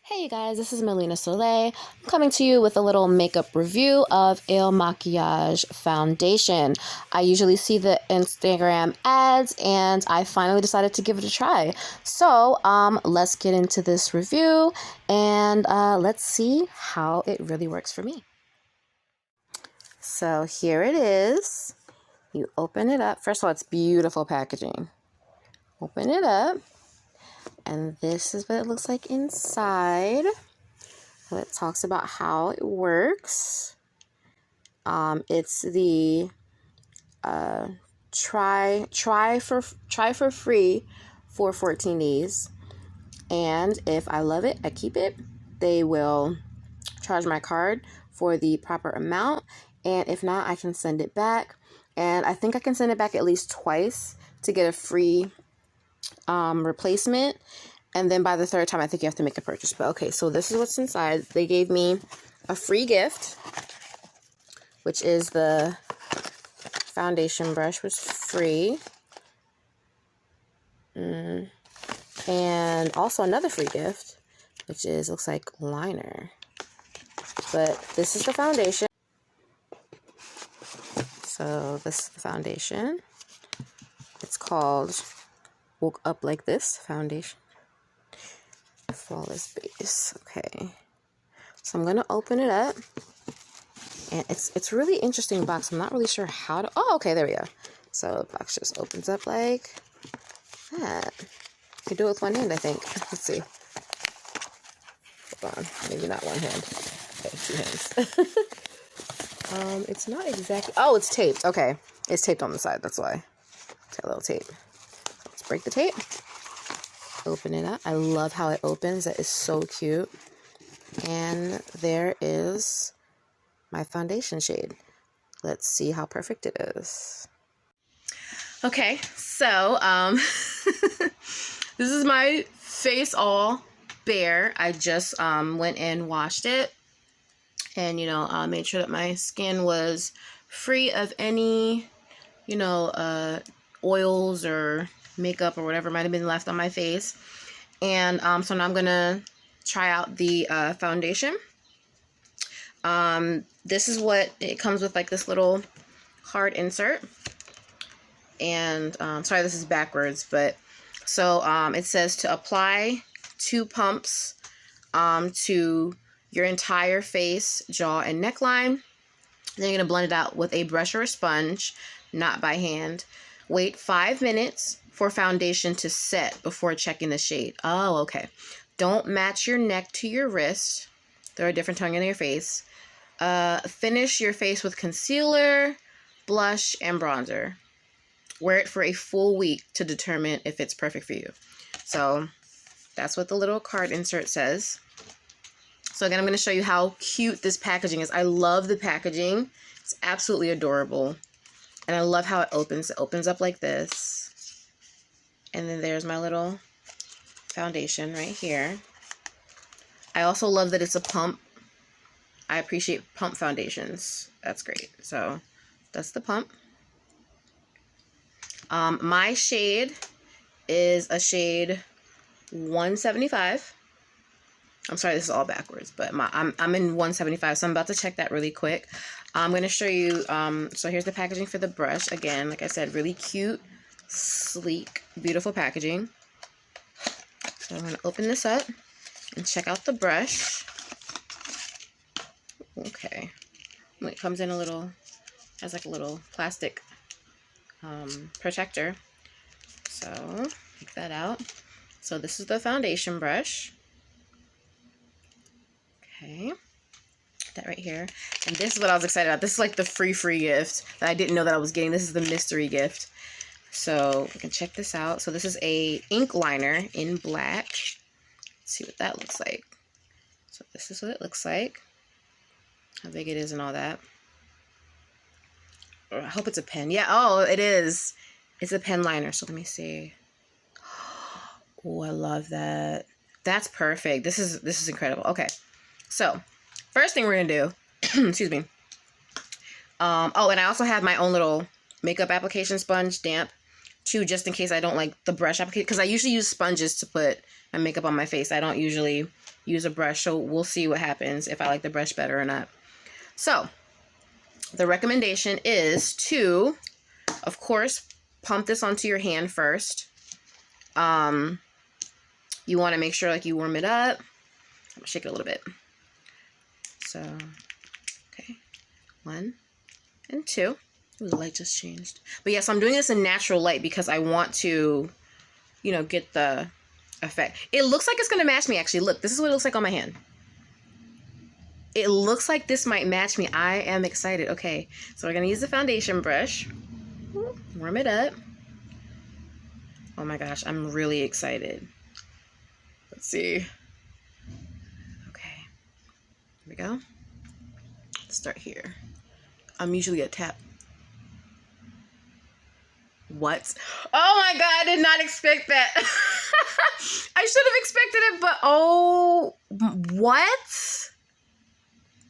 Hey you guys, this is Melina Soleil. I'm coming to you with a little makeup review of IlMakiage Foundation. I usually see the Instagram ads and I finally decided to give it a try. So let's get into this review and let's see how it really works for me. So here it is. You open it up. First of all, it's beautiful packaging. Open it up. And this is what it looks like inside. So it talks about how it works. It's the try for free for 14 days. And if I love it, I keep it. They will charge my card for the proper amount. And if not, I can send it back. And I think I can send it back at least twice to get a free replacement, and then by the third time I think you have to make a purchase. But okay, so this is what's inside. They gave me a free gift, which is the foundation brush, was free, and also another free gift, which is, looks like liner. But this is the foundation. So this is the foundation. It's called Woke Up Like This Foundation. Flawless base. Okay. So I'm gonna open it up. And it's a really interesting box. I'm not really sure how to. Oh, okay, there we go. So the box just opens up like that. You can do it with one hand, I think. Let's see. Hold on. Maybe not one hand. Okay, 2 hands. It's not exactly. Oh, it's taped. Okay. It's taped on the side, that's why. It's got a little tape. Let's break the tape. Open it up. I love how it opens. That is so cute. And there is my foundation shade. Let's see how perfect it is. Okay, so this is my face all bare. I just went and washed it, and made sure that my skin was free of any oils or makeup or whatever might have been left on my face. And so now I'm gonna try out the foundation. This is what it comes with, like this little card insert. And sorry, this is backwards, but so it says to apply 2 pumps to your entire face, jaw, and neckline. Then you're gonna blend it out with a brush or a sponge, not by hand. Wait 5 minutes for foundation to set before checking the shade. Oh, okay. Don't match your neck to your wrist. Throw a different tone in your face. Finish your face with concealer, blush, and bronzer. Wear it for a full week to determine if it's perfect for you. So that's what the little card insert says. So again, I'm going to show you how cute this packaging is. I love the packaging. It's absolutely adorable. And I love how it opens. It opens up like this. And then there's my little foundation right here. I also love that it's a pump. I appreciate pump foundations. That's great. So that's the pump. My shade is a shade 175. I'm sorry, this is all backwards, but I'm in 175, so I'm about to check that really quick. I'm going to show you, so here's the packaging for the brush. Again, like I said, really cute, sleek, beautiful packaging. So I'm going to open this up and check out the brush. Okay. It comes in a little, has like a little plastic protector. So, take that out. So this is the foundation brush. Okay. That right here. And this is what I was excited about. This is like the free gift that I didn't know that I was getting. This is the mystery gift. So we can check this out. So this is a ink liner in black. Let's see what that looks like. So this is what it looks like. How big it is and all that. I hope it's a pen. Yeah, oh, it is. It's a pen liner. So let me see. Oh, I love that. That's perfect. This is incredible. Okay. So, first thing we're gonna do, excuse me. Oh, and I also have my own little makeup application sponge, damp, too, just in case I don't like the brush application, because I usually use sponges to put my makeup on my face. I don't usually use a brush, so we'll see what happens if I like the brush better or not. So the recommendation is to, of course, pump this onto your hand first. You want to make sure like you warm it up. I'm gonna shake it a little bit. So, okay, 1 and 2. Ooh, the light just changed. But yes, I'm doing this in natural light because I want to, you know, get the effect. It looks like it's going to match me, actually. Look, this is what it looks like on my hand. It looks like this might match me. I am excited. Okay, so we're going to use the foundation brush. Warm it up. Oh my gosh, I'm really excited. Let's see. Okay, here we go. Let's start here. I'm usually a tap. What? Oh my god, I did not expect that. I should have expected it, but oh, what?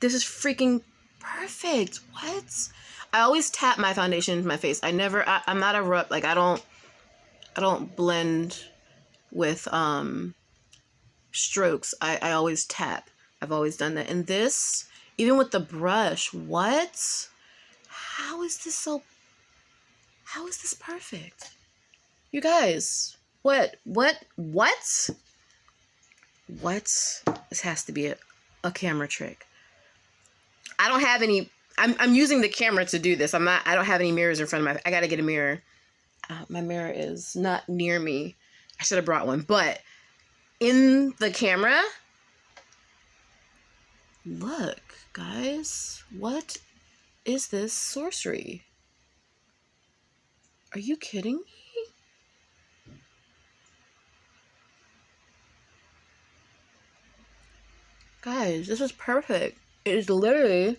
This is freaking perfect. What? I always tap my foundation into my face. I'm not a rub, like I don't blend with strokes. I always tap. I've always done that. And this, even with the brush, what? How is this perfect? You guys, what? This has to be a camera trick. I don't have any, I'm using the camera to do this. I don't have any mirrors in front of I gotta get a mirror. My mirror is not near me. I should have brought one, but in the camera, look, guys, what is this sorcery? Are you kidding me? Guys, this is perfect. It is literally,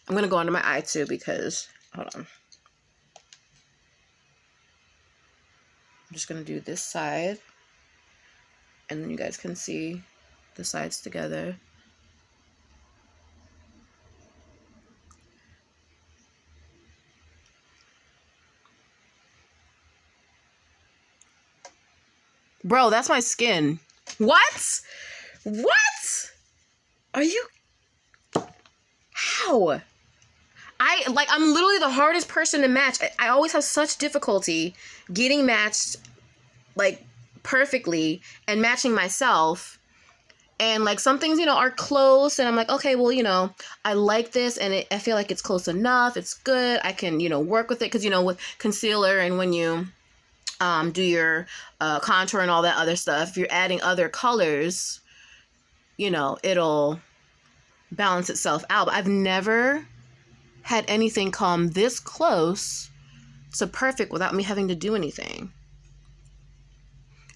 I'm going to go under my eye too because, hold on. I'm just going to do this side. And then you guys can see the sides together. Bro, that's my skin. What? What? Are you? How? I'm literally the hardest person to match. I always have such difficulty getting matched, like, perfectly and matching myself. And, like, some things, you know, are close. And I'm like, okay, well, you know, I like this. And I feel like it's close enough. It's good. I can, you know, work with it. Because, you know, with concealer and when you do your contour and all that other stuff, if you're adding other colors, you know, it'll balance itself out. But I've never had anything come this close to perfect without me having to do anything.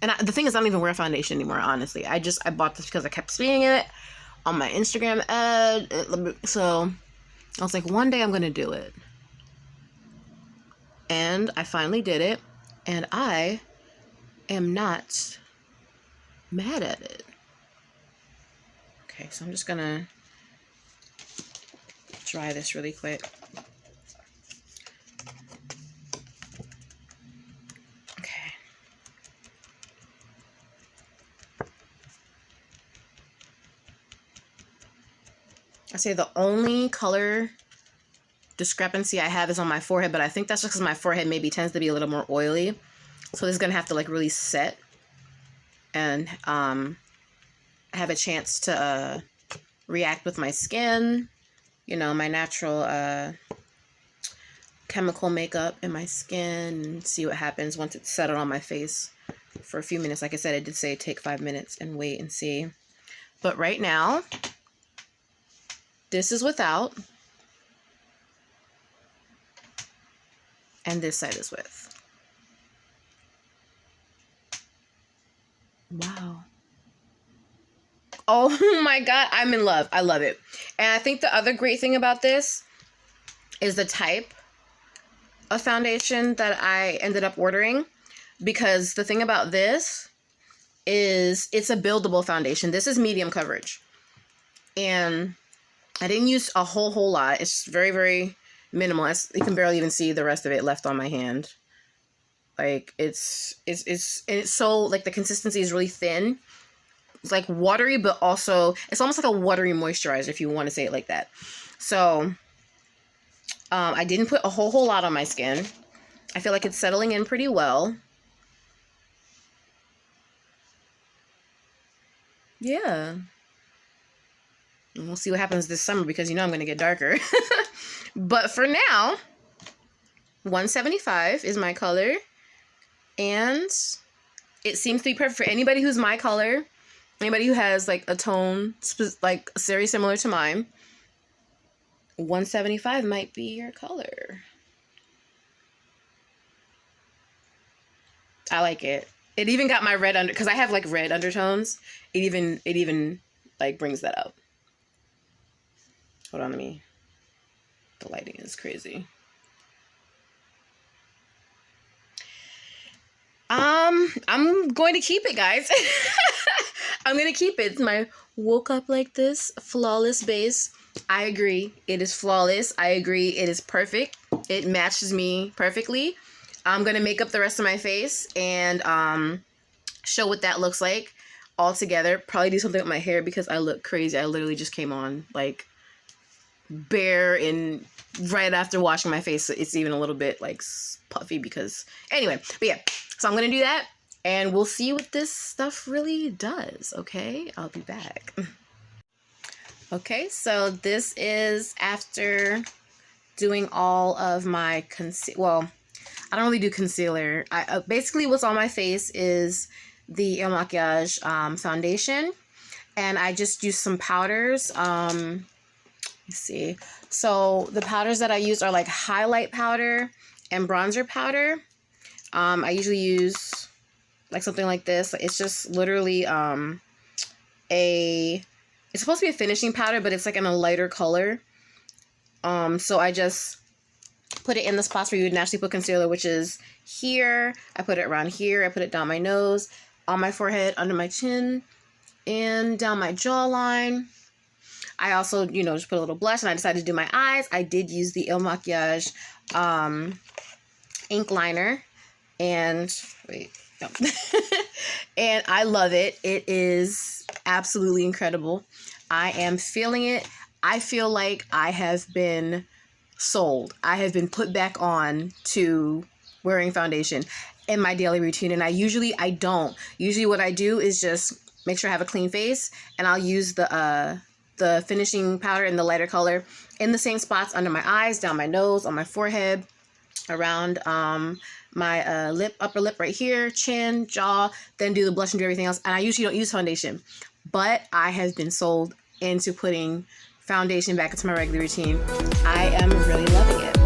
And the thing is, I don't even wear foundation anymore, honestly. I bought this because I kept seeing it on my Instagram ad. So I was like, one day I'm going to do it. And I finally did it. And I am not mad at it. Okay, so I'm just going to dry this really quick. Okay. I say the only color discrepancy I have is on my forehead, but I think that's just because my forehead maybe tends to be a little more oily. So this is going to have to like really set and have a chance to react with my skin, you know, my natural chemical makeup in my skin, and see what happens once it's settled on my face for a few minutes. Like I said, it did say take 5 minutes and wait and see. But right now, this is without, and this side is with. Wow. Oh my God, I'm in love. I love it. And I think the other great thing about this is the type of foundation that I ended up ordering, because the thing about this is it's a buildable foundation. This is medium coverage. And I didn't use a whole lot. It's very, very minimal. You can barely even see the rest of it left on my hand. Like it's so like the consistency is really thin. It's like watery, but also it's almost like a watery moisturizer if you want to say it like that. So I didn't put a whole lot on my skin. I feel like it's settling in pretty well. Yeah. And we'll see what happens this summer because you know I'm going to get darker. But for now, 175 is my color. And it seems to be perfect for anybody who's my color. Anybody who has like a tone like very similar to mine. 175 might be your color. I like it. It even got my red under, because I have like red undertones. It even like brings that out. Hold on, the lighting is crazy. I'm going to keep it, guys. I'm going to keep it. It's my woke up like this flawless base. I agree. It is flawless. I agree. It is perfect. It matches me perfectly. I'm going to make up the rest of my face and show what that looks like all together. Probably do something with my hair because I look crazy. I literally just came on like bare and right after washing my face. So it's even a little bit like puffy because anyway, but yeah. So I'm going to do that and we'll see what this stuff really does. Okay. I'll be back. Okay. So this is after doing all of my well, I don't really do concealer. Basically what's on my face is the IlMakiage Foundation. And I just use some powders. Let's see. So the powders that I use are like highlight powder and bronzer powder. I usually use like something like this. It's just literally it's supposed to be a finishing powder, but it's like in a lighter color. So I just put it in the spots where you would naturally put concealer, which is here. I put it around here. I put it down my nose, on my forehead, under my chin, and down my jawline. I also, you know, just put a little blush, and I decided to do my eyes. I did use the IlMakiage ink liner, and wait, no. And I love it. It is absolutely incredible. I am feeling it. I feel like I have been sold. I have been put back on to wearing foundation in my daily routine, and I don't. Usually what I do is just make sure I have a clean face, and I'll use the finishing powder in the lighter color in the same spots under my eyes, down my nose, on my forehead, around my lip, upper lip right here, chin, jaw, then do the blush and do everything else. And I usually don't use foundation, but I have been sold into putting foundation back into my regular routine. I am really loving it.